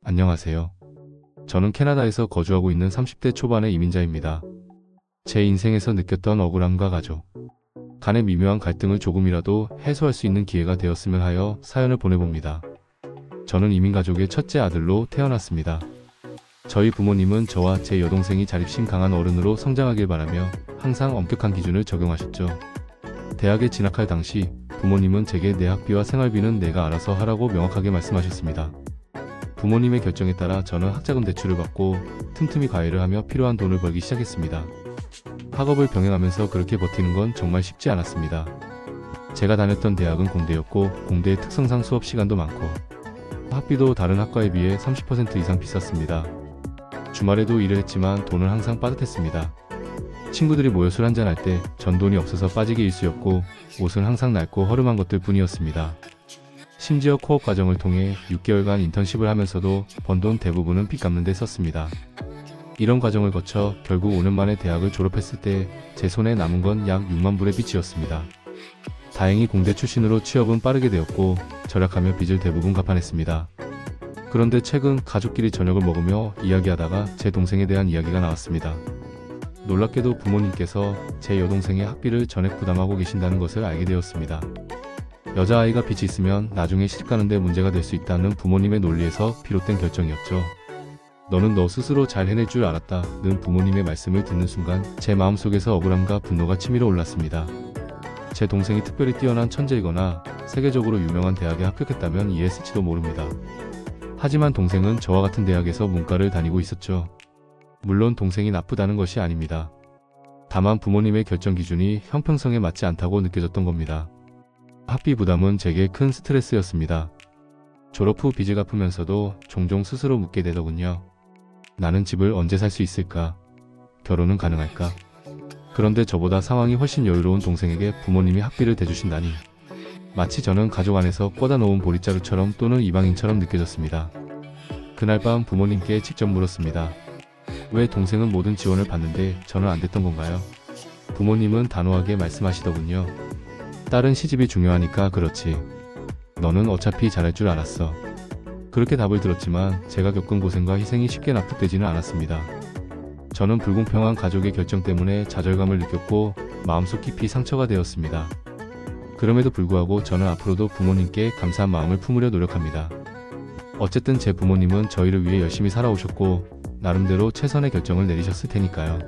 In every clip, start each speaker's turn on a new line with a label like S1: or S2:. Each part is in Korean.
S1: 안녕하세요. 저는 캐나다에서 거주하고 있는 30대 초반의 이민자입니다. 제 인생에서 느꼈던 억울함과 가족, 간의 미묘한 갈등을 조금이라도 해소할 수 있는 기회가 되었으면 하여 사연을 보내봅니다. 저는 이민가족의 첫째 아들로 태어났습니다. 저희 부모님은 저와 제 여동생이 자립심 강한 어른으로 성장하길 바라며 항상 엄격한 기준을 적용하셨죠. 대학에 진학할 당시 부모님은 제게 내 학비와 생활비는 내가 알아서 하라고 명확하게 말씀하셨습니다. 부모님의 결정에 따라 저는 학자금 대출을 받고 틈틈이 과외를 하며 필요한 돈을 벌기 시작했습니다. 학업을 병행하면서 그렇게 버티는 건 정말 쉽지 않았습니다. 제가 다녔던 대학은 공대였고 공대의 특성상 수업 시간도 많고 학비도 다른 학과에 비해 30% 이상 비쌌습니다. 주말에도 일을 했지만 돈은 항상 빠듯했습니다. 친구들이 모여 술 한잔 할 때 전 돈이 없어서 빠지기 일쑤였고 옷은 항상 낡고 허름한 것들 뿐이었습니다. 심지어 코업 과정을 통해 6개월간 인턴십을 하면서도 번 돈 대부분은 빚 갚는 데 썼습니다. 이런 과정을 거쳐 결국 5년 만에 대학을 졸업했을 때 제 손에 남은 건 약 6만 불의 빚이었습니다. 다행히 공대 출신으로 취업은 빠르게 되었고 절약하며 빚을 대부분 갚아냈습니다. 그런데 최근 가족끼리 저녁을 먹으며 이야기하다가 제 동생에 대한 이야기가 나왔습니다. 놀랍게도 부모님께서 제 여동생의 학비를 전액 부담하고 계신다는 것을 알게 되었습니다. 여자아이가 빚이 있으면 나중에 시집가는데 문제가 될 수 있다는 부모님의 논리에서 비롯된 결정이었죠. 너는 너 스스로 잘 해낼 줄 알았다는 부모님의 말씀을 듣는 순간 제 마음속에서 억울함과 분노가 치밀어 올랐습니다. 제 동생이 특별히 뛰어난 천재이거나 세계적으로 유명한 대학에 합격했다면 이해했을지도 모릅니다. 하지만 동생은 저와 같은 대학에서 문과를 다니고 있었죠. 물론 동생이 나쁘다는 것이 아닙니다. 다만 부모님의 결정 기준이 형평성에 맞지 않다고 느껴졌던 겁니다. 학비 부담은 제게 큰 스트레스였습니다. 졸업 후 빚을 갚으면서도 종종 스스로 묻게 되더군요. 나는 집을 언제 살 수 있을까? 결혼은 가능할까? 그런데 저보다 상황이 훨씬 여유로운 동생에게 부모님이 학비를 대주신다니. 마치 저는 가족 안에서 꽂아 놓은 보릿자루처럼 또는 이방인처럼 느껴졌습니다. 그날 밤 부모님께 직접 물었습니다. 왜 동생은 모든 지원을 받는데 저는 안 됐던 건가요? 부모님은 단호하게 말씀하시더군요. 딸은 시집이 중요하니까 그렇지. 너는 어차피 잘할 줄 알았어. 그렇게 답을 들었지만 제가 겪은 고생과 희생이 쉽게 납득되지는 않았습니다. 저는 불공평한 가족의 결정 때문에 좌절감을 느꼈고 마음속 깊이 상처가 되었습니다. 그럼에도 불구하고 저는 앞으로도 부모님께 감사한 마음을 품으려 노력합니다. 어쨌든 제 부모님은 저희를 위해 열심히 살아오셨고 나름대로 최선의 결정을 내리셨을 테니까요.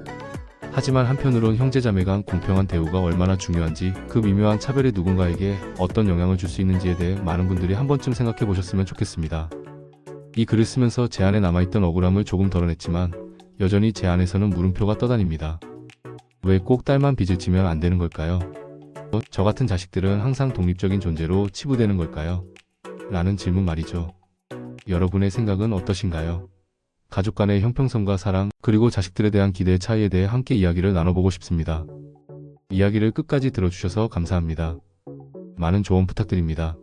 S1: 하지만 한편으론 형제자매 간 공평한 대우가 얼마나 중요한지 그 미묘한 차별이 누군가에게 어떤 영향을 줄 수 있는지에 대해 많은 분들이 한 번쯤 생각해 보셨으면 좋겠습니다. 이 글을 쓰면서 제 안에 남아있던 억울함을 조금 덜어냈지만 여전히 제 안에서는 물음표가 떠다닙니다. 왜 꼭 딸만 빚을 지면 안 되는 걸까요? 저 같은 자식들은 항상 독립적인 존재로 치부되는 걸까요? 라는 질문 말이죠. 여러분의 생각은 어떠신가요? 가족 간의 형평성과 사랑, 그리고 자식들에 대한 기대의 차이에 대해 함께 이야기를 나눠보고 싶습니다. 이야기를 끝까지 들어주셔서 감사합니다. 많은 조언 부탁드립니다.